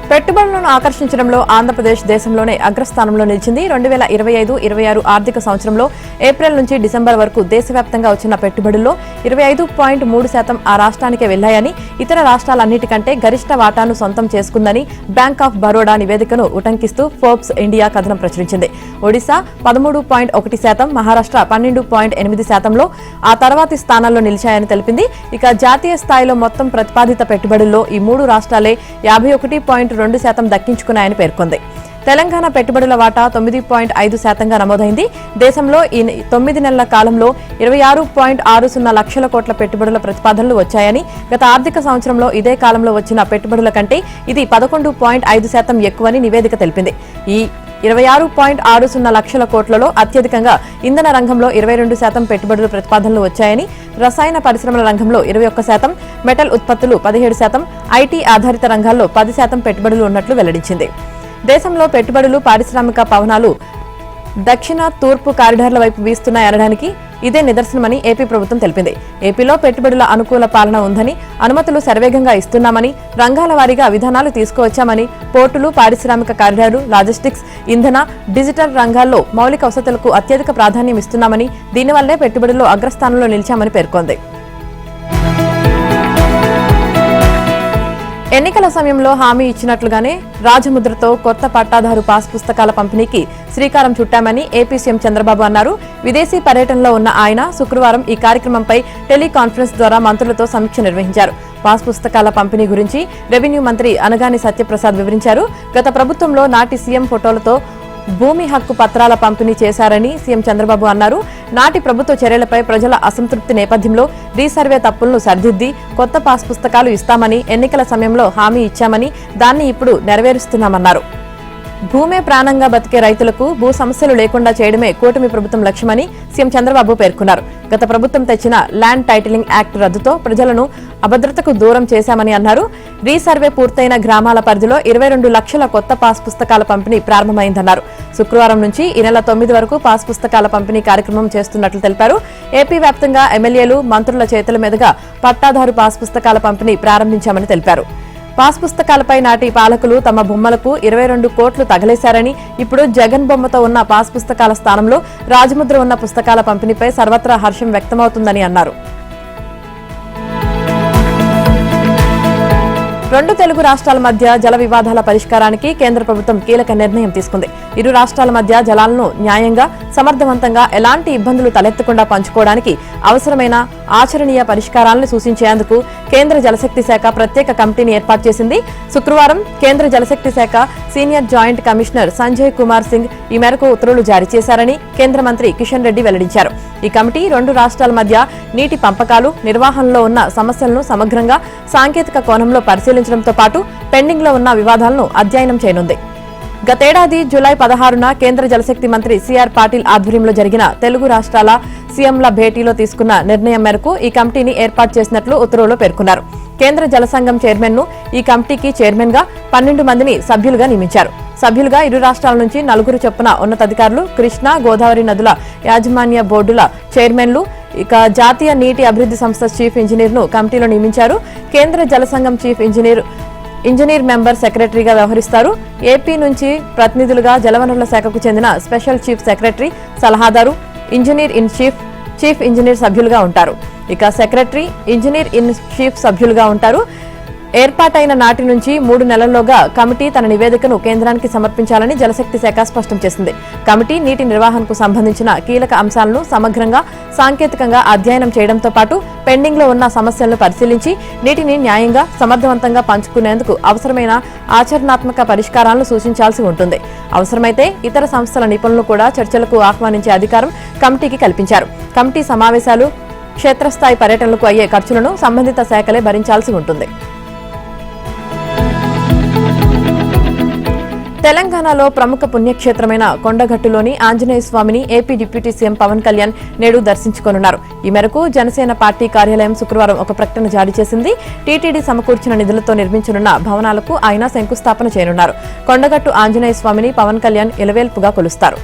పెట్టుబడులను ఆకర్షించడంలో ఆంధ్రప్రదేశ్ దేశంలోనే అగ్రస్థానంలో నిలిచింది. 2025-26 ఆర్థిక సంవత్సరంలో ఏప్రిల్ నుంచి డిసెంబర్ వరకు దేశవ్యాప్తంగా వచ్చిన పెట్టుబడుల్లో 25.3% ఆ రాష్ట్రానికే వెళ్లాయని, ఇతర రాష్ట్రాలన్నిటికంటే గరిష్ట వాటాను సొంతం చేసుకుందని బ్యాంక్ ఆఫ్ బరోడా నివేదికను ఉటంకిస్తూ ఫోర్బ్స్ ఇండియా కథనం ప్రచురించింది. ఒడిశా 13.1%, మహారాష్ట్ర 12.8%లో ఆ తర్వాతి స్థానాల్లో నిలిచాయని తెలిపింది. ఇక జాతీయ స్థాయిలో మొత్తం ప్రతిపాదిత పెట్టుబడుల్లో ఈ మూడు రాష్ట్రాలే 51.2% దక్కించుకున్నాయని పేర్కొంది. తెలంగాణ పెట్టుబడుల వాటా 9.5%గా నమోదైంది. దేశంలో ఈ 9 నెలల కాలంలో 26.60 లక్షల కోట్ల పెట్టుబడుల ప్రతిపాదనలు వచ్చాయని, గత ఆర్థిక సంవత్సరంలో ఇదే కాలంలో వచ్చిన పెట్టుబడుల కంటే ఇది 11.5% ఎక్కువని నివేదిక తెలిపింది. ఈ 26.60 లక్షల కోట్లలో అత్యధికంగా ఇంధన రంగంలో 22% పెట్టుబడుల ప్రతిపాదనలు వచ్చాయని, రసాయన పరిశ్రమల రంగంలో 21%, మెటల్ ఉత్పత్తులు 17%, ఐటీ ఆధారిత రంగాల్లో 10% పెట్టుబడులు ఉన్నట్లు వెల్లడించింది. దేశంలో పెట్టుబడులు, పారిశ్రామిక పవనాలు దక్షిణ తూర్పు కారిడార్ల వైపు వీస్తున్నాయనడానికి ఇదే నిదర్శనమని ఏపీ ప్రభుత్వం తెలిపింది. ఏపీలో పెట్టుబడుల అనుకూల పాలన ఉందని, అనుమతులు శరవేగంగా ఇస్తున్నామని, రంగాల వారీగా విధానాలు తీసుకువచ్చామని, పోర్టులు, పారిశ్రామిక కారిడార్లు, లాజిస్టిక్స్, ఇంధన, డిజిటల్ రంగాల్లో మౌలిక వసతులకు అత్యధిక ప్రాధాన్యం ఇస్తున్నామని, దీనివల్లే పెట్టుబడుల్లో అగ్రస్థానంలో నిలిచామని పేర్కొంది. ఎన్నికల సమయంలో హామీ ఇచ్చినట్లుగానే రాజముద్రతో కొత్త పట్టాదారు పాస్ పుస్తకాల పంపిణీకి శ్రీకారం చుట్టామని ఏపీ సీఎం చంద్రబాబు అన్నారు. విదేశీ పర్యటనలో ఉన్న ఆయన శుక్రవారం ఈ కార్యక్రమంపై టెలికాన్ఫరెన్స్ ద్వారా మంత్రులతో సమీక్ష నిర్వహించారు. పాస్ పుస్తకాల పంపిణీ గురించి రెవెన్యూ మంత్రి అనగాని సత్యప్రసాద్ వివరించారు. గత ప్రభుత్వంలో నాటి సీఎం ఫోటోలతో భూమి హక్కు పత్రాల పంపిణీ చేశారని సీఎం చంద్రబాబు అన్నారు. నాటి ప్రభుత్వ చర్యలపై ప్రజల అసంతృప్తి నేపథ్యంలో రీసర్వే తప్పులను సరిదిద్ది కొత్త పాస్ పుస్తకాలు ఇస్తామని ఎన్నికల సమయంలో హామీ ఇచ్చామని, దాన్ని ఇప్పుడు నెరవేరుస్తున్నామన్నారు. భూమే ప్రాణంగా బతికే రైతులకు భూ సమస్యలు లేకుండా చేయడమే కూటమి ప్రభుత్వం లక్ష్యమని సీఎం చంద్రబాబు పేర్కొన్నారు. గత ప్రభుత్వం తెచ్చిన ల్యాండ్ టైటిలింగ్ యాక్ట్ రద్దుతో ప్రజలను అభద్రతకు దూరం చేశామని అన్నారు. రీసర్వే పూర్తయిన గ్రామాల పరిధిలో 22 లక్షల కొత్త పాస్ పుస్తకాల పంపిణీ ప్రారంభమైందన్నారు. శుక్రవారం నుంచి ఈ నెల 9 వరకు పాస్ పుస్తకాల పంపిణీ కార్యక్రమం చేస్తున్నట్లు తెలిపారు. ఏపీ వ్యాప్తంగా ఎమ్మెల్యేలు, మంత్రుల చేతుల మీదుగా పట్టాదారు పాస్ పుస్తకాల పంపిణీ ప్రారంభించామని తెలిపారు. పాస్ పుస్తకాలపై నాటి పాలకులు తమ బొమ్మలకు 22 కోట్లు తగలేశారని, ఇప్పుడు జగన్ బొమ్మతో ఉన్న పాస్ పుస్తకాల స్థానంలో రాజముద్ర ఉన్న పుస్తకాల పంపిణీపై సర్వత్రా హర్షం వ్యక్తమవుతుందని అన్నారు. రెండు తెలుగు రాష్ట్రాల మధ్య జల వివాదాల పరిష్కారానికి కేంద్ర ప్రభుత్వం కీలక నిర్ణయం తీసుకుంది. ఇరు రాష్ట్రాల మధ్య జలాలను న్యాయంగా, సమర్థవంతంగా, ఎలాంటి ఇబ్బందులు తలెత్తకుండా పంచుకోవడానికి అవసరమైన ఆచరణీయ పరిష్కారాలను సూచించేందుకు కేంద్ర జలశక్తి శాఖ ప్రత్యేక కమిటీని ఏర్పాటు చేసింది. శుక్రవారం కేంద్ర జలశక్తి శాఖ senior joint commissioner Sanjay Kumar Singh ఈ మేరకు ఉత్తర్వులు జారీ చేశారని కేంద్ర మంత్రి కిషన్ రెడ్డి వెల్లడించారు. ఈ కమిటీ రెండు రాష్ట్రాల మధ్య నీటి పంపకాలు, నిర్వహణలో ఉన్న సమస్యలను సమగ్రంగా సాంకేతిక కోణంలో పరిశీలించడంతో పాటు పెండింగ్ లో ఉన్న వివాదాలను అధ్యయనం చేయనుంది. గతేడాది జూలై 16న కేంద్ర జలశక్తి మంత్రి సిఆర్ పాటిల్ ఆధ్వర్యంలో జరిగిన తెలుగు రాష్ట్రాల సీఎంల భేటీలో తీసుకున్న నిర్ణయం మేరకు ఈ కమిటీని ఏర్పాటు చేసినట్లు ఉత్తర్వులో పేర్కొన్నారు. కేంద్ర జల సంఘం చైర్మన్ ను ఈ కమిటీకి చైర్మన్ గా 12 మందిని సభ్యులుగా నియమించారు. సభ్యులుగా ఇరు రాష్ట్రాల నుంచి 4 చొప్పున ఉన్నతాధికారులు, కృష్ణా, గోదావరి నదుల యాజమాన్య బోర్డుల చైర్మన్లు, ఇక జాతీయ నీటి అభివృద్ధి సంస్థ చీఫ్ ఇంజనీర్ ను కమిటీలో నియమించారు. కేంద్ర జల సంఘం చీఫ్ ఇంజనీర్ మెంబర్ సెక్రటరీగా వ్యవహరిస్తారు. ఏపీ నుంచి ప్రతినిధులుగా జలవనరుల శాఖకు చెందిన స్పెషల్ చీఫ్ సెక్రటరీ, సలహాదారు, engineer in chief, chief engineer సభ్యులుగా ఉంటారు. ఇక సెక్రటరీ, ఇంజనీర్ ఇన్ చీఫ్ సభ్యులుగా ఉంటారు. ఏర్పాటైన నాటి నుంచి 3 నెలల్లోగా కమిటీ తన నివేదికను కేంద్రానికి సమర్పించాలని జలశక్తి శాఖ స్పష్టం చేసింది. కమిటీ నీటి నిర్వహణకు సంబంధించిన కీలక అంశాలను సమగ్రంగా, సాంకేతికంగా అధ్యయనం చేయడంతో పాటు పెండింగ్ లో ఉన్న సమస్యలను పరిశీలించి నీటిని న్యాయంగా, సమర్థవంతంగా పంచుకునేందుకు అవసరమైన ఆచరణాత్మక పరిష్కారాలను సూచించాల్సి ఉంటుంది. అవసరమైతే ఇతర సంస్థల నిపుణులను కూడా చర్చలకు ఆహ్వానించే అధికారం కమిటీకి కల్పించారు. కమిటీ సమావేశాలు, క్షేత్రస్థాయి పర్యటనలకు అయ్యే ఖర్చులను సంబంధిత శాఖలే భరించాల్సి ఉంటుంది. తెలంగాణలో ప్రముఖ పుణ్యక్షేత్రమైన కొండగట్టులోని ఆంజనేయ స్వామిని AP deputy CM Pawan Kalyan నేడు దర్శించుకోనున్నారు. ఈ మేరకు జనసేన పార్టీ కార్యాలయం శుక్రవారం ఒక ప్రకటన జారీ చేసింది. టీటీడీ సమకూర్చిన నిధులతో నిర్మించనున్న భవనాలకు ఆయన శంకుస్థాపన చేయనున్నారు. కొండగట్టు ఆంజనేయ స్వామిని పవన్ కళ్యాణ్ ఇలవేల్పుగా కొలుస్తారు.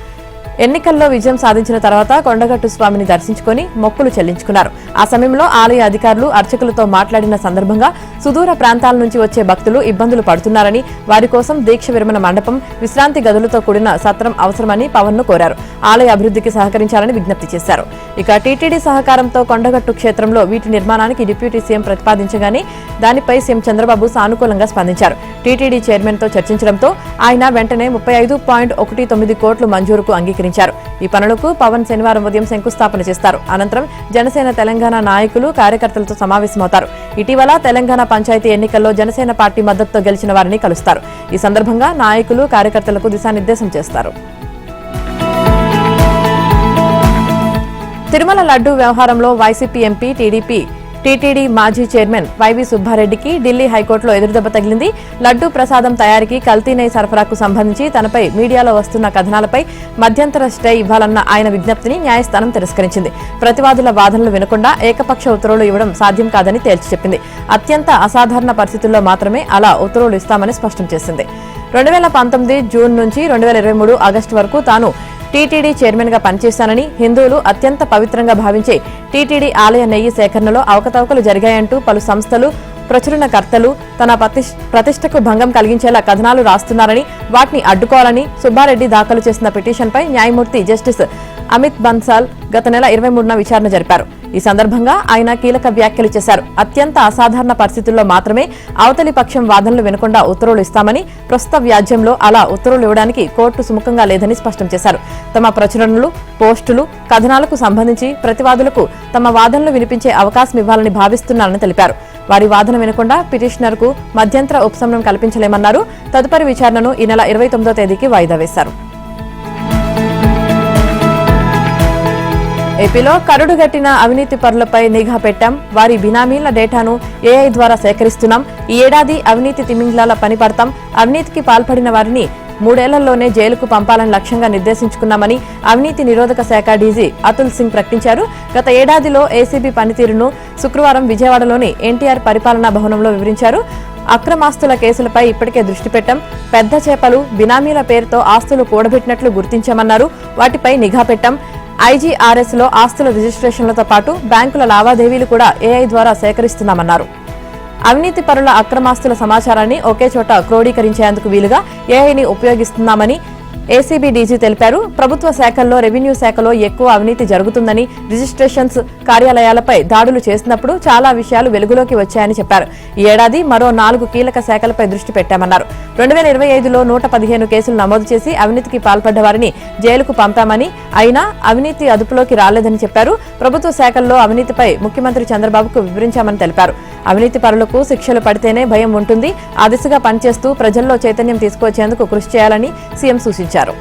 ఎన్నికల్లో విజయం సాధించిన తర్వాత కొండగట్టు స్వామిని దర్శించుకుని మొక్కులు చెల్లించుకున్నారు. ఆ సమయంలో ఆలయ అధికారులు అర్చకులతో మాట్లాడిన సందర్భంగా సుదూర ప్రాంతాల నుంచి వచ్చే భక్తులు ఇబ్బందులు పడుతున్నారని, వారి కోసం దీక్ష విరమణ మండపం, విశ్రాంతి గదులతో కూడిన సత్రం అవసరమని పవన్ ను కోరారు. ఆలయ అభివృద్ధికి సహకరించాలని విజ్ఞప్తి చేశారు. ఇక టీటీడీ సహకారంతో కొండగట్టు క్షేత్రంలో వీటి నిర్మాణానికి డిప్యూటీ సీఎం ప్రతిపాదించగానే దానిపై సీఎం చంద్రబాబు సానుకూలంగా స్పందించారు. టీటీడీ చైర్మన్ తో చర్చించడంతో ఆయన వెంటనే 35.19 కోట్లు మంజూరుకు అంగీకరించారు. ఈ పనులకు పవన్ శనివారం ఉదయం శంకుస్థాపన చేస్తారు. అనంతరం జనసేన తెలంగాణ నాయకులు, కార్యకర్తలతో సమావేశమవుతారు. ఇటీవల తెలంగాణ పంచాయతీ ఎన్నికల్లో జనసేన పార్టీ మద్దతుతో గెలిచిన వారిని కలుస్తారు. ఈ సందర్భంగా నాయకులు, కార్యకర్తలకు దిశానిర్దేశం చేస్తారు. తిరుమల లడ్డూ వ్యవహారంలో వైసీపీ ఎంపీ, టీటీడీ మాజీ చైర్మన్ వైవి సుబ్బారెడ్డికి ఢిల్లీ హైకోర్టులో ఎదురుదెబ్బ తగిలింది. లడ్డూ ప్రసాదం తయారీకి కల్తీ నెయ్యి సరఫరాకు సంబంధించి తనపై మీడియాలో వస్తున్న కథనాలపై మధ్యంతర స్టే ఇవ్వాలన్న ఆయన విజ్ఞప్తిని న్యాయస్థానం తిరస్కరించింది. ప్రతివాదుల వాదనలు వినకుండా ఏకపక్ష ఉత్తర్వులు ఇవ్వడం సాధ్యం కాదని తేల్చి చెప్పింది. అత్యంత అసాధారణ పరిస్థితుల్లో మాత్రమే అలా ఉత్తర్వులు ఇస్తామని స్పష్టం చేసింది. 2019 జూన్ నుంచి 2023 ఆగస్టు వరకు తాను టీటీడీ చైర్మన్ గా పనిచేశానని, హిందువులు అత్యంత పవిత్రంగా భావించే టీటీడీ ఆలయ నెయ్యి సేకరణలో అవకతవకలు జరిగాయంటూ పలు సంస్థలు, ప్రచురణకర్తలు తన ప్రతిష్టకు భంగం కలిగించేలా కథనాలు రాస్తున్నారని, వాటిని అడ్డుకోవాలని సుబ్బారెడ్డి దాఖలు చేసిన పిటిషన్పై న్యాయమూర్తి జస్టిస్ అమిత్ బన్సాల్ గత నెల 23న విచారణ జరిపారు. ఈ సందర్భంగా ఆయన కీలక వ్యాఖ్యలు చేశారు. అత్యంత అసాధారణ పరిస్థితుల్లో మాత్రమే అవతలి పక్షం వాదనలు వినకుండా ఉత్తర్వులు ఇస్తామని, ప్రస్తుత వ్యాజ్యంలో అలా ఉత్తర్వులు ఇవ్వడానికి కోర్టు సుముఖంగా లేదని స్పష్టం చేశారు. తమ ప్రచురణలు, పోస్టులు, కథనాలకు సంబంధించి ప్రతివాదులకు తమ వాదనలు వినిపించే అవకాశం ఇవ్వాలని భావిస్తున్నారని తెలిపారు. వారి వాదన వినకుండా పిటిషనర్కు మధ్యంతర ఉపశమనం కల్పించలేమన్నారు. తదుపరి విచారణను ఈ నెల 29వ తేదీకి వాయిదా వేశారు. ఏపీలో కరుడుగట్టిన అవినీతి పరులపై నిఘా పెట్టాం. వారి బినామీల డేటాను ఏఐ ద్వారా సేకరిస్తున్నాం. ఈ ఏడాది అవినీతి తిమింగ్లాల పని పడతాం. అవినీతికి పాల్పడిన వారిని 3 ఏళ్లలోనే జైలుకు పంపాలని లక్ష్యంగా నిర్దేశించుకున్నామని అవినీతి నిరోధక శాఖ డీజీ అతుల్ సింగ్ ప్రకటించారు. గత ఏడాదిలో ఏసీబీ పనితీరును శుక్రవారం విజయవాడలోని ఎన్టీఆర్ పరిపాలనా భవనంలో వివరించారు. అక్రమాస్తుల కేసులపై ఇప్పటికే దృష్టి పెట్టాం. పెద్ద చేపలు, బినామీల పేరుతో ఆస్తులు కూడబెట్టినట్లు గుర్తించామన్నారు. వాటిపై నిఘా పెట్టాం. ఐజీఆర్ఎస్ లో ఆస్తుల రిజిస్ట్రేషన్లతో పాటు బ్యాంకుల లావాదేవీలు కూడా ఏఐ ద్వారా సేకరిస్తున్నామన్నారు. అవినీతి పరుల అక్రమాస్తుల సమాచారాన్ని ఒకే చోట క్రోడీకరించేందుకు వీలుగా ఏఐని ఉపయోగిస్తున్నామని ఏసీబీ డీజీ తెలిపారు. ప్రభుత్వ శాఖల్లో, రెవెన్యూ శాఖలో ఎక్కువ అవినీతి జరుగుతుందని, రిజిస్ట్రేషన్స్ కార్యాలయాలపై దాడులు చేసినప్పుడు చాలా విషయాలు వెలుగులోకి వచ్చాయని చెప్పారు. ఈ ఏడాది మరో 4 కీలక శాఖలపై దృష్టి పెట్టామన్నారు. 2025లో 115 కేసులు నమోదు చేసి అవినీతికి పాల్పడ్డ వారిని జైలుకు పంపామని, అయినా అవినీతి అదుపులోకి రాలేదని చెప్పారు. ప్రభుత్వ శాఖల్లో అవినీతిపై ముఖ్యమంత్రి చంద్రబాబుకు వివరించామని తెలిపారు. అవినీతి పరులకు శిక్షలు పడితేనే భయం ఉంటుంది. ఆ దిశగా పనిచేస్తూ ప్రజల్లో చైతన్యం తీసుకొచ్చేందుకు కృషి చేయాలని సీఎం సూచించారు.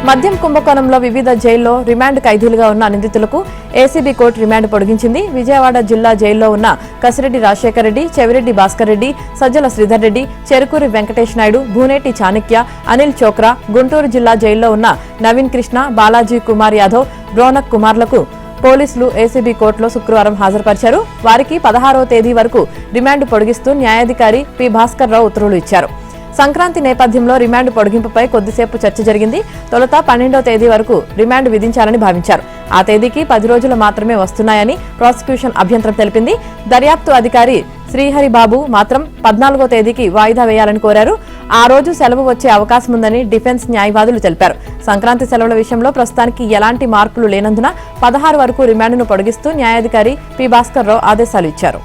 మద్యం కుంభకోణంలో వివిధ జైల్లో రిమాండ్ ఖైదీలుగా ఉన్న నిందితులకు ఏసీబీ కోర్టు రిమాండ్ పొడిగించింది. విజయవాడ జిల్లా జైల్లో ఉన్న కసిరెడ్డి రాజశేఖర్ రెడ్డి, చెవిరెడ్డి భాస్కర్ రెడ్డి, సజ్జల శ్రీధర్ రెడ్డి, చెరుకూరి వెంకటేష్ నాయుడు, భూనేటి చాణక్య, అనిల్ చోక్రా, గుంటూరు జిల్లా జైల్లో ఉన్న నవీన్ కృష్ణ, బాలాజీ కుమార్ యాదవ్, రోనక్ కుమార్లకు పోలీసులు ఏసీబీ కోర్టులో శుక్రవారం హాజరుపరిచారు. వారికి 16వ తేదీ వరకు రిమాండ్ పొడిగిస్తూ న్యాయాధికారి పి భాస్కర్ రావు ఉత్తర్వులు ఇచ్చారు. సంక్రాంతి నేపథ్యంలో రిమాండ్ పొడిగింపుపై కొద్దిసేపు చర్చ జరిగింది. తొలుత 12వ తేదీ వరకు రిమాండ్ విధించాలని భావించారు. ఆ తేదీకి 10 రోజులు మాత్రమే వస్తున్నాయని ప్రాసిక్యూషన్ అభ్యంతరం తెలిపింది. దర్యాప్తు అధికారి శ్రీహరిబాబు మాత్రం 14వ తేదీకి వాయిదా వేయాలని కోరారు. ఆ రోజు సెలవు వచ్చే అవకాశం ఉందని డిఫెన్స్ న్యాయవాదులు తెలిపారు. సంక్రాంతి సెలవుల విషయంలో ప్రస్తుతానికి ఎలాంటి మార్పులు లేనందున 16 వరకు రిమాండ్ను పొడిగిస్తూ న్యాయాధికారి పి భాస్కర్ రావు ఆదేశాలు ఇచ్చారు.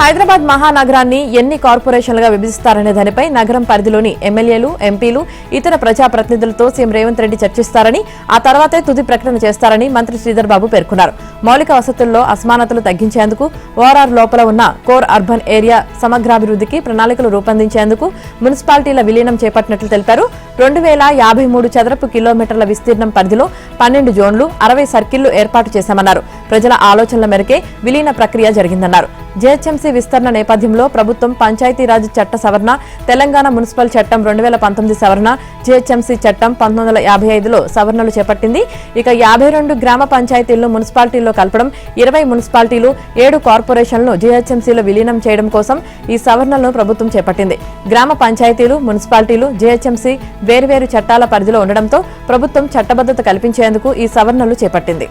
హైదరాబాద్ మహానగరాన్ని ఎన్ని కార్పొరేషన్లుగా విభజిస్తారనే దానిపై నగరం పరిధిలోని ఎమ్మెల్యేలు, ఎంపీలు, ఇతర ప్రజాప్రతినిధులతో సీఎం రేవంత్ రెడ్డి చర్చిస్తారని, ఆ తర్వాతే తుది ప్రకటన చేస్తారని మంత్రి శ్రీధర్ బాబు పేర్కొన్నారు. మౌలిక వసతుల్లో అసమానతలు తగ్గించేందుకు, ఓఆర్ఆర్ లోపల ఉన్న కోర్ అర్బన్ ఏరియా సమగ్రాభివృద్ధికి ప్రణాళికలు రూపొందించేందుకు మున్సిపాలిటీల విలీనం చేపట్టినట్లు తెలిపారు. 2053 చదరపు కిలోమీటర్ల విస్తీర్ణం పరిధిలో 12 జోన్లు, 60 సర్కిళ్లు ఏర్పాటు చేశామన్నారు. ప్రజల ఆలోచనల మేరకే విలీన ప్రక్రియ జరిగిందన్నారు. జీహెచ్ఎంసీ విస్తరణ నేపథ్యంలో ప్రభుత్వం పంచాయతీరాజ్ చట్ట సవరణ, తెలంగాణ మున్సిపల్ చట్టం 2019 సవరణ, జీహెచ్ఎంసీ చట్టం 1955లో సవరణలు చేపట్టింది. ఇక 52 గ్రామ పంచాయతీలను మున్సిపాలిటీల్లో కలపడం, 20 మున్సిపాలిటీలు, 7 కార్పొరేషన్లను జీహెచ్ఎంసీలో విలీనం చేయడం కోసం ఈ సవరణలను ప్రభుత్వం చేపట్టింది. గ్రామ పంచాయతీలు, మున్సిపాలిటీలు, జీహెచ్ఎంసీ వేర్వేరు చట్టాల పరిధిలో ఉండడంతో ప్రభుత్వం చట్టబద్ధత కల్పించేందుకు ఈ సవరణలు చేపట్టింది.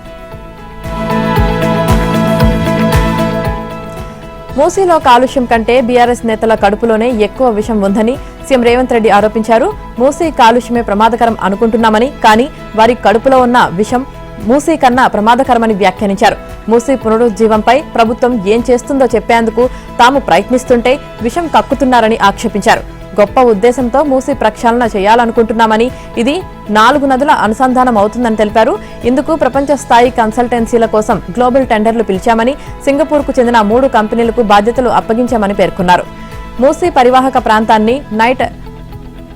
మూసీలో కాలుష్యం కంటే బీఆర్ఎస్ నేతల కడుపులోనే ఎక్కువ విషం ఉందని సీఎం రేవంత్ రెడ్డి ఆరోపించారు. మూసీ కాలుష్యమే ప్రమాదకరం అనుకుంటున్నామని, కానీ వారి కడుపులో ఉన్న విషం మూసీ కన్నా ప్రమాదకరమని వ్యాఖ్యానించారు. మూసీ పునరుజ్జీవంపై ప్రభుత్వం ఏం చేస్తుందో చెప్పేందుకు తాము ప్రయత్నిస్తుంటే విషం కక్కుతున్నారని ఆక్షేపించారు. గొప్ప ఉద్దేశంతో మూసీ ప్రక్షాళన చేయాలనుకుంటున్నామని, ఇది 4 నదుల అనుసంధానం అవుతుందని తెలిపారు. ఇందుకు ప్రపంచ స్థాయి కన్సల్టెన్సీల కోసం గ్లోబల్ టెండర్లు పిలిచామని, సింగపూర్కు చెందిన 3 కంపెనీలకు బాధ్యతలు అప్పగించామని పేర్కొన్నారు. మూసీ పరివాహక ప్రాంతాన్ని నైట్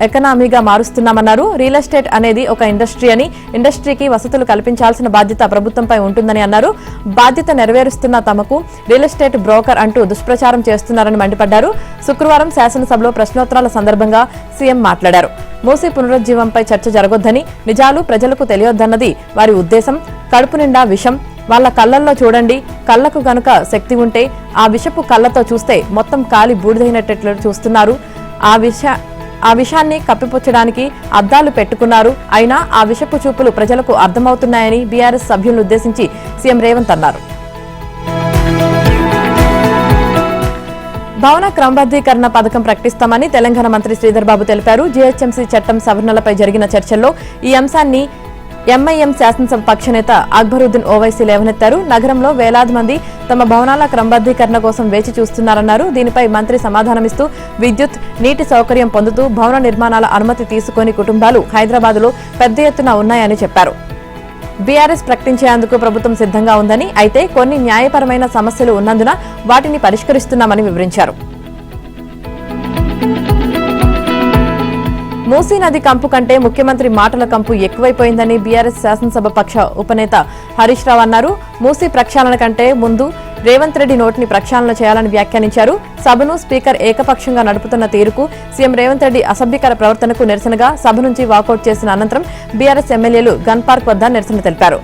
ఎకనామీగా మారుస్తున్నామన్నారు. రియల్ ఎస్టేట్ అనేది ఒక ఇండస్ట్రీ అని, ఇండస్ట్రీకి వసతులు కల్పించాల్సిన బాధ్యత ప్రభుత్వంపై ఉంటుందని అన్నారు. బాధ్యత నెరవేరుస్తున్న తమకు రియల్ ఎస్టేట్ బ్రోకర్ అంటూ దుష్ప్రచారం చేస్తున్నారని మండిపడ్డారు. శుక్రవారం శాసనసభలో ప్రశ్నోత్తరాల సందర్భంగా సీఎం మాట్లాడారు. మూసీ పునరుజ్జీవంపై చర్చ జరగొద్దని, నిజాలు ప్రజలకు తెలియొద్దన్నది వారి ఉద్దేశం. కడుపు నిండా విషం వాళ్ల కళ్లల్లో చూడండి. కళ్లకు గనుక శక్తి ఉంటే ఆ విషపు కళ్లతో చూస్తే మొత్తం కాలి బూడిదైనట్లు చూస్తున్నారు. ఆ విషయాన్ని కప్పిపుచ్చడానికి అద్దాలు పెట్టుకున్నారు. అయినా ఆ విషపు చూపులు ప్రజలకు అర్థమవుతున్నాయని బీఆర్ఎస్ సభ్యులను ఉద్దేశించి సీఎం రేవంత్ అన్నారు. భవన క్రమబద్దీకరణ పథకం ప్రకటిస్తామని తెలంగాణ మంత్రి శ్రీధర్ బాబు తెలిపారు. జీహెచ్ఎంసీ చట్టం సవరణలపై జరిగిన చర్చల్లో ఈ అంశాన్ని ఎంఐఎం శాసనసభ పక్ష నేత అక్బరుద్దీన్ ఓవైసీ లేవనెత్తారు. నగరంలో వేలాది మంది తమ భవనాల క్రమబద్దీకరణ కోసం వేచి చూస్తున్నారన్నారు. దీనిపై మంత్రి సమాధానమిస్తూ విద్యుత్, నీటి సౌకర్యం పొందుతూ భవన నిర్మాణాల అనుమతి తీసుకుని కుటుంబాలు హైదరాబాద్లో పెద్ద ఎత్తున ఉన్నాయని చెప్పారు. బీఆర్ఎస్ ప్రకటించేందుకు ప్రభుత్వం సిద్ధంగా ఉందని, అయితే కొన్ని న్యాయపరమైన సమస్యలు ఉన్నందున వాటిని పరిష్కరిస్తున్నామని వివరించారు. మూసీ నది కంపు కంటే ముఖ్యమంత్రి మాటల కంపు ఎక్కువైపోయిందని బీఆర్ఎస్ శాసనసభ పక్ష ఉపనేత హరీష్ రావు అన్నారు. మూసీ ప్రక్షాళన కంటే ముందు రేవంత్ రెడ్డి నోటిని ప్రక్షాళన చేయాలని వ్యాఖ్యానించారు. సభను స్పీకర్ ఏకపక్షంగా నడుపుతున్న తీరుకు సీఎం రేవంత్ రెడ్డి అసభ్యకర ప్రవర్తనకు నిరసనగా సభ నుంచి వాకౌట్ చేసిన అనంతరం బీఆర్ఎస్ ఎమ్మెల్యేలు గన్ పార్క్ వద్ద నిరసన తెలిపారు.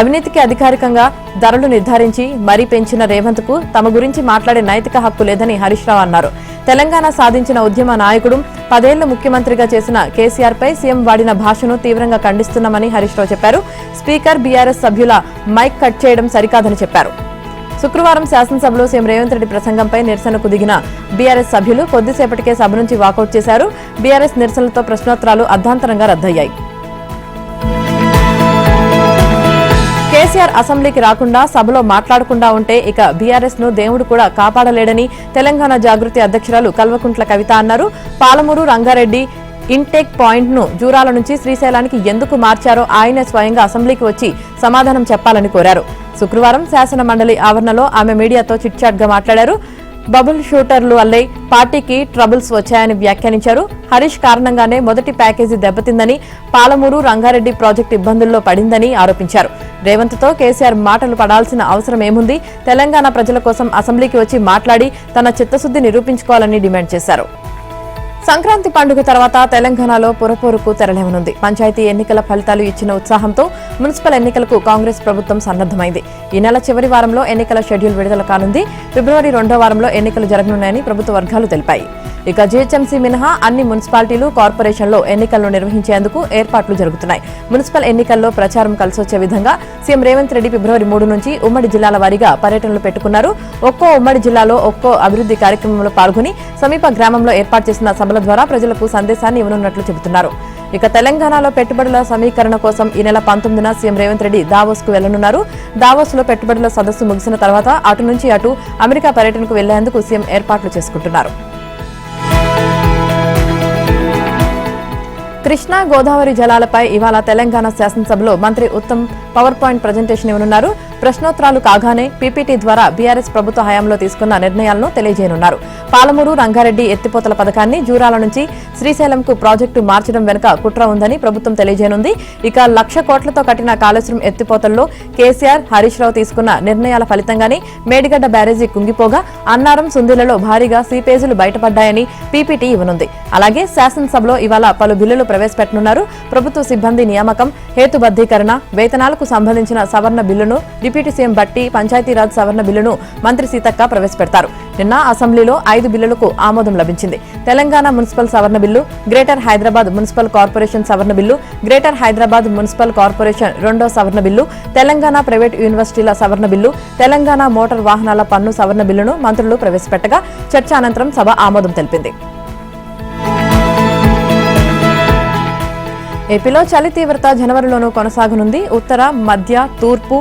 అవినీతికి అధికారికంగా ధరలు నిర్ధారించి మరీ పెంచిన రేవంత్ కు తమ గురించి మాట్లాడే నైతిక హక్కు లేదని హరీష్ రావు అన్నారు. తెలంగాణ సాధించిన ఉద్యమ నాయకుడు, 10 ఏళ్లు ముఖ్యమంత్రిగా చేసిన కేసీఆర్ పై సీఎం వాడిన భాషను తీవ్రంగా ఖండిస్తున్నామని హరీష్ రావు చెప్పారు. స్పీకర్ బీఆర్ఎస్ సభ్యుల మైక్ కట్ చేయడం సరికాదని చెప్పారు. శుక్రవారం శాసనసభలో సీఎం రేవంత్ రెడ్డి ప్రసంగంపై నిరసనకు దిగిన బీఆర్ఎస్ సభ్యులు కొద్దిసేపటికే సభ నుంచి వాకౌట్ చేశారు. బీఆర్ఎస్ నిరసనలతో ప్రశ్నోత్తరాలు అర్ధాంతరంగా రద్దయ్యాయి. కేసీఆర్ అసెంబ్లీకి రాకుండా సభలో మాట్లాడకుండా ఉంటే ఇక బీఆర్ఎస్ ను దేవుడు కూడా కాపాడలేడని తెలంగాణ జాగృతి అధ్యక్షురాలు కల్వకుంట్ల కవిత అన్నారు. పాలమూరు రంగారెడ్డి ఇంటేక్ పాయింట్ ను జూరాల నుంచి శ్రీశైలానికి ఎందుకు మార్చారో ఆయనే స్వయంగా అసెంబ్లీకి వచ్చి సమాధానం చెప్పాలని కోరారు. శుక్రవారం శాసన మండలి ఆవరణలో ఆమె మీడియాతో చిట్ చాట్ గా మాట్లాడారు. బబుల్ షూటర్లు వల్లే పార్టీకి ట్రబుల్స్ వచ్చాయని వ్యాఖ్యానించారు. హరీష్ కారణంగానే మొదటి ప్యాకేజీ దెబ్బతిందని, పాలమూరు రంగారెడ్డి ప్రాజెక్టు ఇబ్బందుల్లో పడిందని ఆరోపించారు. రేవంత్ తో కేసీఆర్ మాటలు పడాల్సిన అవసరం ఏముంది? తెలంగాణ ప్రజల కోసం అసెంబ్లీకి వచ్చి మాట్లాడి తన చిత్తశుద్ధి నిరూపించుకోవాలని డిమాండ్ చేశారు. సంక్రాంతి పండుగ తర్వాత తెలంగాణలో పురపోరుకు తెరలేవనుంది. పంచాయతీ ఎన్నికల ఫలితాలు ఇచ్చిన ఉత్సాహంతో మున్సిపల్ ఎన్నికలకు కాంగ్రెస్ ప్రభుత్వం సన్నద్దమైంది. ఈ నెల చివరి వారంలో ఎన్నికల షెడ్యూల్ విడుదల కానుంది. ఫిబ్రవరి 2వ వారంలో ఎన్నికలు జరగనున్నాయని ప్రభుత్వ వర్గాలు తెలిపాయి. ఇక జీహెచ్ఎంసీ మినహా అన్ని మున్సిపాలిటీలు, కార్పొరేషన్లో ఎన్నికలను నిర్వహించేందుకు ఏర్పాట్లు జరుగుతున్నాయి. మున్సిపల్ ఎన్నికల్లో ప్రచారం కలిసొచ్చే విధంగా సీఎం రేవంత్ రెడ్డి ఫిబ్రవరి 3 నుంచి ఉమ్మడి జిల్లాల వారీగా పర్యటనలు పెట్టుకున్నారు. ఒక్కో ఉమ్మడి జిల్లాలో ఒక్కో అభివృద్ధి కార్యక్రమంలో పాల్గొని సమీప గ్రామంలో ఏర్పాటు చేసిన సభల ద్వారా ప్రజలకు సందేశాన్ని ఇవ్వనున్నట్లు చెబుతున్నారు. ఇక తెలంగాణలో పెట్టుబడుల సమీకరణ కోసం ఈ నెల 19న సీఎం రేవంత్ రెడ్డి దావోస్ కు వెళ్లనున్నారు. దావోస్ లో పెట్టుబడుల సదస్సు ముగిసిన తర్వాత అటు నుంచి అటు అమెరికా పర్యటనకు వెళ్లేందుకు సీఎం ఏర్పాట్లు చేసుకుంటున్నారు. కృష్ణా, గోదావరి జలాలపై ఇవాళ తెలంగాణ శాసనసభలో మంత్రి ఉత్తమ్ పవర్ పాయింట్ ప్రజెంటేషన్ ఇవ్వనున్నారు. ప్రశ్నోత్తరాలు కాగానే పీపీటీ ద్వారా బీఆర్ఎస్ ప్రభుత్వ హయాంలో తీసుకున్న నిర్ణయాలను తెలియజేయనున్నారు. పాలమూరు రంగారెడ్డి ఎత్తిపోతల పథకాన్ని జూరాల నుంచి శ్రీశైలంకు ప్రాజెక్టు మార్చడం వెనుక కుట్ర ఉందని ప్రభుత్వం తెలియజేయనుంది. ఇక 1,00,000 కోట్లతో కట్టిన కాళేశ్వరం ఎత్తిపోతల్లో కేసీఆర్, హరీష్ రావు తీసుకున్న నిర్ణయాల ఫలితంగానే మేడిగడ్డ బ్యారేజీ కుంగిపోగా అన్నారం, సుందిలలో భారీగా సీపేజీలు బయటపడ్డాయని పీపీటీ ఇవ్వనుంది. అలాగే శాసనసభలో ఇవాళ పలు బిల్లులు ప్రవేశపెట్టనున్నారు. ప్రభుత్వ సిబ్బంది నియామకం, హేతుబద్దీకరణ, వేతనాలకు సంబంధించిన సవరణ బిల్లును డిప్యూటీ సీఎం బట్టి, పంచాయతీరాజ్ సవరణ బిల్లును మంత్రి సీతక్క ప్రవేశపెడతారు. నిన్న అసెంబ్లీలో 5 బిల్లులకు ఆమోదం లభించింది. తెలంగాణ మున్సిపల్ సవరణ బిల్లు, గ్రేటర్ హైదరాబాద్ మున్సిపల్ కార్పొరేషన్ సవరణ బిల్లు, గ్రేటర్ హైదరాబాద్ మున్సిపల్ కార్పొరేషన్ 2వ సవరణ బిల్లు, తెలంగాణ ప్రైవేట్ యూనివర్సిటీల సవరణ బిల్లు, తెలంగాణ మోటార్ వాహనాల పన్ను సవరణ బిల్లును మంత్రులు ప్రవేశపెట్టగా చర్చ అనంతరం సభ ఆమోదం తెలిపింది. ఏపీలో చలి తీవ్రత జనవరిలోనూ కొనసాగనుంది. ఉత్తర, మధ్య, తూర్పు,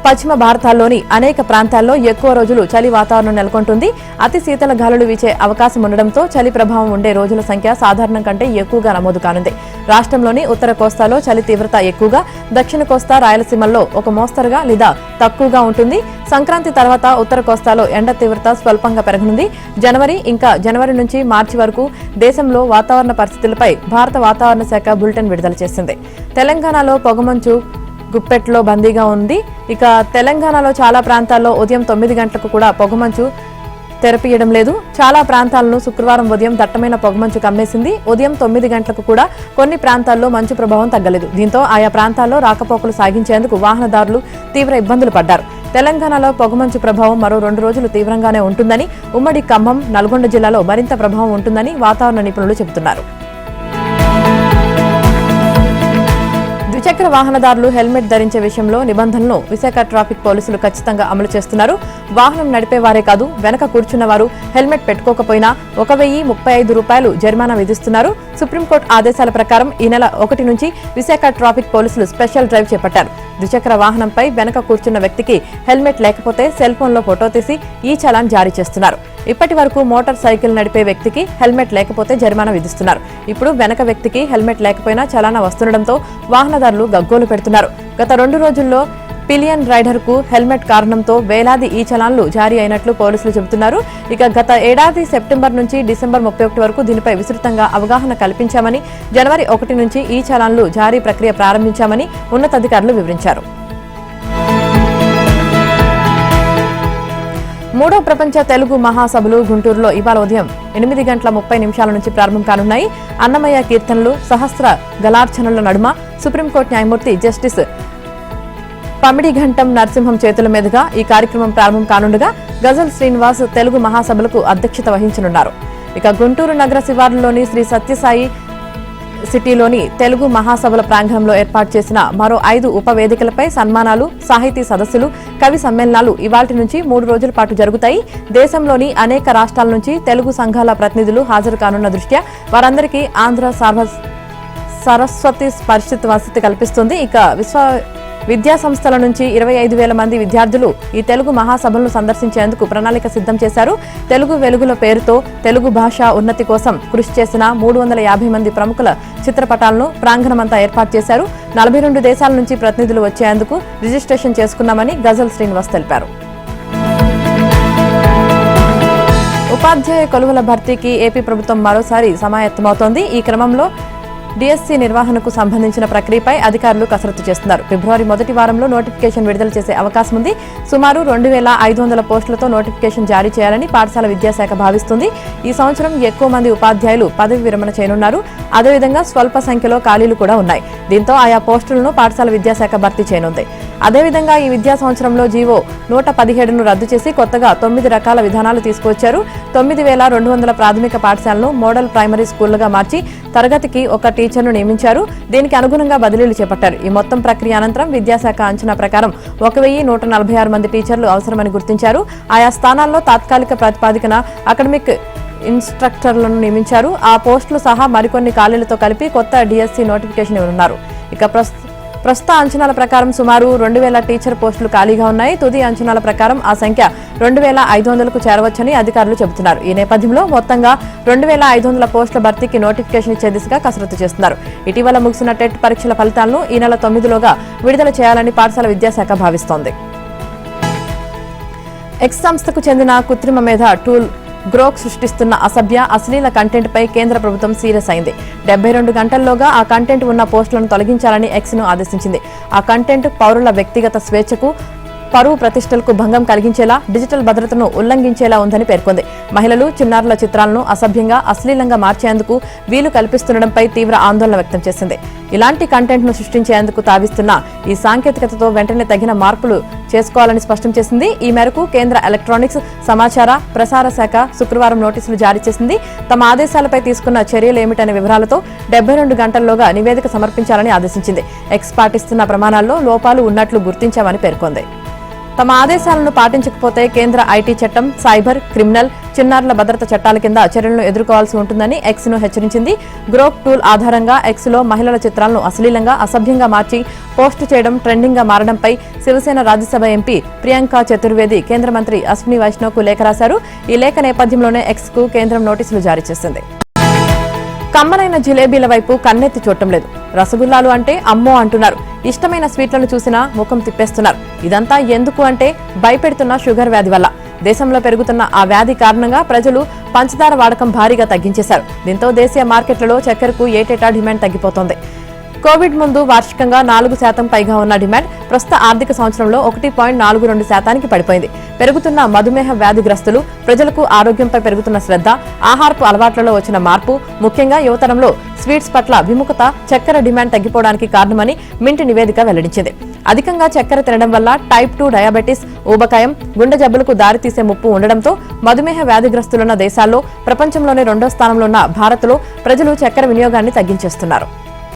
పశ్చిమ భారతాల్లోని అనేక ప్రాంతాల్లో ఎక్కువ రోజులు చలి వాతావరణం నెలకొంటుంది. అతి శీతల గాలులు వీచే అవకాశం ఉండడంతో చలి ప్రభావం ఉండే రోజుల సంఖ్య సాధారణం కంటే ఎక్కువగా నమోదు కానుంది. రాష్ట్రంలోని ఉత్తర కోస్తాలో చలి తీవ్రత ఎక్కువగా, దక్షిణ కోస్తా, రాయలసీమల్లో ఒక మోస్తరుగా లేదా తక్కువగా ఉంటుంది. సంక్రాంతి తర్వాత ఉత్తర కోస్తాలో ఎండ తీవ్రత స్వల్పంగా పెరగనుంది. జనవరి నుంచి మార్చి వరకు దేశంలో వాతావరణ పరిస్థితులపై భారత వాతావరణ శాఖ బులెటిన్ విడుదల చేసింది. తెలంగాణలో పొగమంచు గుప్పెట్లో బందీగా ఉంది. ఇక తెలంగాణలో చాలా ప్రాంతాల్లో ఉదయం 9 గంటలకు కూడా పొగమంచు తెరపీయడం లేదు. చాలా ప్రాంతాలను శుక్రవారం ఉదయం దట్టమైన పొగమంచు కమ్మేసింది. ఉదయం 9 గంటలకు కూడా కొన్ని ప్రాంతాల్లో మంచు ప్రభావం తగ్గలేదు. దీంతో ఆయా ప్రాంతాల్లో రాకపోకలు సాగించేందుకు వాహనదారులు తీవ్ర ఇబ్బందులు పడ్డారు. తెలంగాణలో పొగమంచు ప్రభావం మరో 2 రోజులు తీవ్రంగానే ఉంటుందని, ఉమ్మడి ఖమ్మం, నల్గొండ జిల్లాలో మరింత ప్రభావం ఉంటుందని వాతావరణ నిపుణులు చెబుతున్నారు. ద్విచక్ర వాహనదారులు హెల్మెట్ ధరించే విషయంలో నిబంధనలను విశాఖ ట్రాఫిక్ పోలీసులు ఖచ్చితంగా అమలు చేస్తున్నారు. వాహనం నడిపేవారే కాదు, వెనక కూర్చున్న వారు హెల్మెట్ పెట్టుకోకపోయినా 1,035 రూపాయలు జరిమానా విధిస్తున్నారు. సుప్రీంకోర్టు ఆదేశాల ప్రకారం ఈ నెల 1 నుంచి విశాఖ ట్రాఫిక్ పోలీసులు స్పెషల్ డ్రైవ్ చేపట్టారు. ద్విచక్ర వాహనంపై వెనక కూర్చున్న వ్యక్తికి హెల్మెట్ లేకపోతే సెల్ ఫోన్లో ఫోటో తీసి ఈ చలాన్ జారీ చేస్తున్నారు. ఇప్పటి వరకు మోటార్ సైకిల్ నడిపే వ్యక్తికి హెల్మెట్ లేకపోతే జరిమానా విధిస్తున్నారు. ఇప్పుడు వెనక వ్యక్తికి హెల్మెట్ లేకపోయినా చలానా వస్తుండటంతో వాహనదారులు గగ్గోలు పెడుతున్నారు. గత 2 రోజుల్లో పిలియన్ రైడర్ కు హెల్మెట్ కారణంతో వేలాది ఈ చలాన్లు జారీ అయినట్లు పోలీసులు చెబుతున్నారు. ఇక గత ఏడాది సెప్టెంబర్ నుంచి డిసెంబర్ 31 వరకు దీనిపై విస్తృతంగా అవగాహన కల్పించామని, జనవరి 1 నుంచి ఈ చలాన్లు జారీ ప్రక్రియ ప్రారంభించామని ఉన్నతాధికారులు వివరించారు. 3వ ప్రపంచ తెలుగు మహాసభలు గుంటూరులో ఇవాళ ఉదయం 8:30 నుంచి ప్రారంభం కానున్నాయి. అన్నమయ్య కీర్తనలు, సహస్ర గలార్చనల నడుమ సుప్రీంకోర్టు న్యాయమూర్తి జస్టిస్ పమిడిఘంటం నరసింహం చేతుల మీదుగా ఈ కార్యక్రమం ప్రారంభం కానుండగా గజల్ శ్రీనివాస్ తెలుగు మహాసభలకు అధ్యక్షత వహించనున్నారు. ఇక గుంటూరు నగర శివారులోని శ్రీ సత్యసాయి సిటీలోని తెలుగు మహాసభల ప్రాంగణంలో ఏర్పాటు చేసిన మరో 5 ఉపవేదికలపై సన్మానాలు, సాహితీ సదస్సులు, కవి సమ్మేళనాలు ఇవాల్టి నుంచి 3 రోజుల పాటు జరుగుతాయి. దేశంలోని అనేక రాష్ట్రాల నుంచి తెలుగు సంఘాల ప్రతినిధులు హాజరు కానున్న దృష్ట్యా వారందరికీ ఆంధ్ర సరస్వతి పరిషత్ వసతి కల్పిస్తుంది. ఇక విద్యా సంస్థల నుంచి 25,000 మంది విద్యార్థులు ఈ తెలుగు మహాసభలను సందర్శించేందుకు ప్రణాళిక సిద్ధం చేశారు. తెలుగు వెలుగుల పేరుతో తెలుగు భాష ఉన్నతి కోసం కృషి చేసిన 350 మంది ప్రముఖుల చిత్రపటాలను ప్రాంగణమంతా ఏర్పాటు చేశారు. 42 దేశాల నుంచి ప్రతినిధులు వచ్చేందుకు రిజిస్ట్రేషన్ చేసుకున్నామని గజల్ శ్రీనివాస్ తెలిపారు. ఉపాధ్యాయ కొలువుల భర్తీకి ఏపీ ప్రభుత్వం మరోసారి సమాయత్తమవుతోంది. ఈ క్రమంలో డిఎస్సీ నిర్వహణకు సంబంధించిన ప్రక్రియపై అధికారులు కసరత్తు చేస్తున్నారు. ఫిబ్రవరి మొదటి వారంలో నోటిఫికేషన్ విడుదల చేసే అవకాశం ఉంది. సుమారు 2,500 పోస్టులతో నోటిఫికేషన్ జారీ చేయాలని పాఠశాల విద్యాశాఖ భావిస్తుంది. ఈ సంవత్సరం ఎక్కువ మంది ఉపాధ్యాయులు పదవి విరమణ చేయనున్నారు. అదేవిధంగా స్వల్ప సంఖ్యలో ఖాళీలు కూడా ఉన్నాయి. దీంతో ఆయా పోస్టులను పాఠశాల విద్యాశాఖ భర్తీ చేయనుంది. అదేవిధంగా ఈ విద్యా సంవత్సరంలో జీవో 117ను రద్దు చేసి కొత్తగా 9 రకాల విధానాలు తీసుకువచ్చారు. 9,200 ప్రాథమిక పాఠశాలను మోడల్ ప్రైమరీ స్కూళ్లుగా మార్చి తరగతికి ఒక టీచర్ను నియమించారు. దీనికి అనుగుణంగా బదిలీలు చేపట్టారు. ఈ మొత్తం ప్రక్రియ అనంతరం విద్యాశాఖ అంచనా ప్రకారం 1,146 మంది టీచర్లు అవసరమని గుర్తించారు. ఆయా స్థానాల్లో తాత్కాలిక ప్రాతిపదికన అకాడమిక్ ఇన్స్ట్రక్టర్లను నియమించారు. ఆ పోస్టులు సహా మరికొన్ని ఖాళీలతో కలిపి కొత్త డిఎస్సీ నోటిఫికేషన్ ఇవ్వనున్నారు. ఇక ప్రస్తుత అంచనాల ప్రకారం సుమారు 2,000 టీచర్ పోస్టులు ఖాళీగా ఉన్నాయి. తుది అంచనాల ప్రకారం ఆ సంఖ్య 2,500కు చేరవచ్చని అధికారులు చెబుతున్నారు. ఈ నేపథ్యంలో మొత్తంగా 2,500 పోస్టుల భర్తీకి నోటిఫికేషన్ ఇచ్చే దిశగా కసరత్తు చేస్తున్నారు. ఇటీవల ముగిసిన టెట్ పరీక్షల ఫలితాలను ఈ నెల 9లోగా విడుదల చేయాలని పాఠశాల విద్యాశాఖ భావిస్తోంది. ఎక్స్ సంస్థకు చెందిన కృత్రిమ మేధ టూల్ గ్రోక్ సృష్టిస్తున్న అసభ్య అశ్లీల కంటెంట్ పై కేంద్ర ప్రభుత్వం సీరియస్ అయింది. 72 గంటల్లోగా ఆ కంటెంట్ ఉన్న పోస్టులను తొలగించాలని ఎక్స్ ను ఆదేశించింది. ఆ కంటెంట్ పౌరుల వ్యక్తిగత స్వేచ్ఛకు, పరువు ప్రతిష్టలకు భంగం కలిగించేలా, డిజిటల్ భద్రతను ఉల్లంఘించేలా ఉందని పేర్కొంది. మహిళలు, చిన్నారుల చిత్రాలను అసభ్యంగా, అశ్లీలంగా మార్చేందుకు వీలు కల్పిస్తుండటంపై తీవ్ర ఆందోళన వ్యక్తం చేసింది. ఇలాంటి కంటెంట్ ను సృష్టించేందుకు తావిస్తున్న ఈ సాంకేతికతతో వెంటనే తగిన మార్పులు చేసుకోవాలని స్పష్టం చేసింది. ఈ మేరకు కేంద్ర ఎలక్ట్రానిక్స్, సమాచార, ప్రసార శాఖ శుక్రవారం నోటీసులు జారీ చేసింది. తమ ఆదేశాలపై తీసుకున్న చర్యలేమిటనే వివరాలతో 72 గంటల్లోగా నివేదిక సమర్పించాలని ఆదేశించింది. ఎక్స్ పాటిస్తున్న ప్రమాణాల్లో లోపాలు ఉన్నట్లు గుర్తించామని పేర్కొంది. తమ ఆదేశాలను పాటించకపోతే కేంద్ర ఐటీ చట్టం, సైబర్, క్రిమినల్, చిన్నారుల భద్రత చట్టాల కింద చర్యలను ఎదుర్కోవాల్సి ఉంటుందని ఎక్స్ ను హెచ్చరించింది. గ్రోక్ టూల్ ఆధారంగా ఎక్స్ లో మహిళల చిత్రాలను అశ్లీలంగా, అసభ్యంగా మార్చి పోస్టు చేయడం ట్రెండింగ్ గా మారడంపై శివసేన రాజ్యసభ ఎంపీ ప్రియాంక చతుర్వేది కేంద్ర మంత్రి అశ్విని వైష్ణవ్ కు లేఖ రాశారు. ఈ లేఖ నేపథ్యంలోనే ఎక్స్ కు కేంద్రం నోటీసులు జారీ చేసింది. కమ్మనైన జిలేబీల వైపు కన్నెత్తి చూడటం లేదు. రసగుల్లాలు అంటే అమ్మో అంటున్నారు. ఇష్టమైన స్వీట్లను చూసినా ముఖం తిప్పేస్తున్నారు. ఇదంతా ఎందుకు అంటే భయపెడుతున్న షుగర్ వ్యాధి వల్ల. దేశంలో పెరుగుతున్న ఆ వ్యాధి కారణంగా ప్రజలు పంచదార వాడకం భారీగా తగ్గించేశారు. దీంతో దేశీయ మార్కెట్లలో చక్కెరకు ఏటేటా డిమాండ్ తగ్గిపోతోంది. కోవిడ్ ముందు వార్షికంగా 4% పైగా ఉన్న డిమాండ్ ప్రస్తుత ఆర్థిక సంవత్సరంలో 1.42% పడిపోయింది. పెరుగుతున్న మధుమేహ వ్యాధిగ్రస్తులు, ప్రజలకు ఆరోగ్యంపై పెరుగుతున్న శ్రద్ధ, ఆహారపు అలవాట్లలో వచ్చిన మార్పు, ముఖ్యంగా యువతరంలో స్వీట్స్ పట్ల విముఖత చక్కెర డిమాండ్ తగ్గిపోవడానికి కారణమని మింట్ నివేదిక వెల్లడించింది. అధికంగా చక్కెర తినడం వల్ల టైప్ 2 డయాబెటిస్, ఊబకాయం, గుండె జబ్బులకు దారితీసే ముప్పు ఉండడంతో మధుమేహ వ్యాధిగ్రస్తులున్న దేశాల్లో ప్రపంచంలోనే 2వ స్థానంలో ఉన్న భారత్లో ప్రజలు చక్కెర వినియోగాన్ని తగ్గించేస్తున్నారు.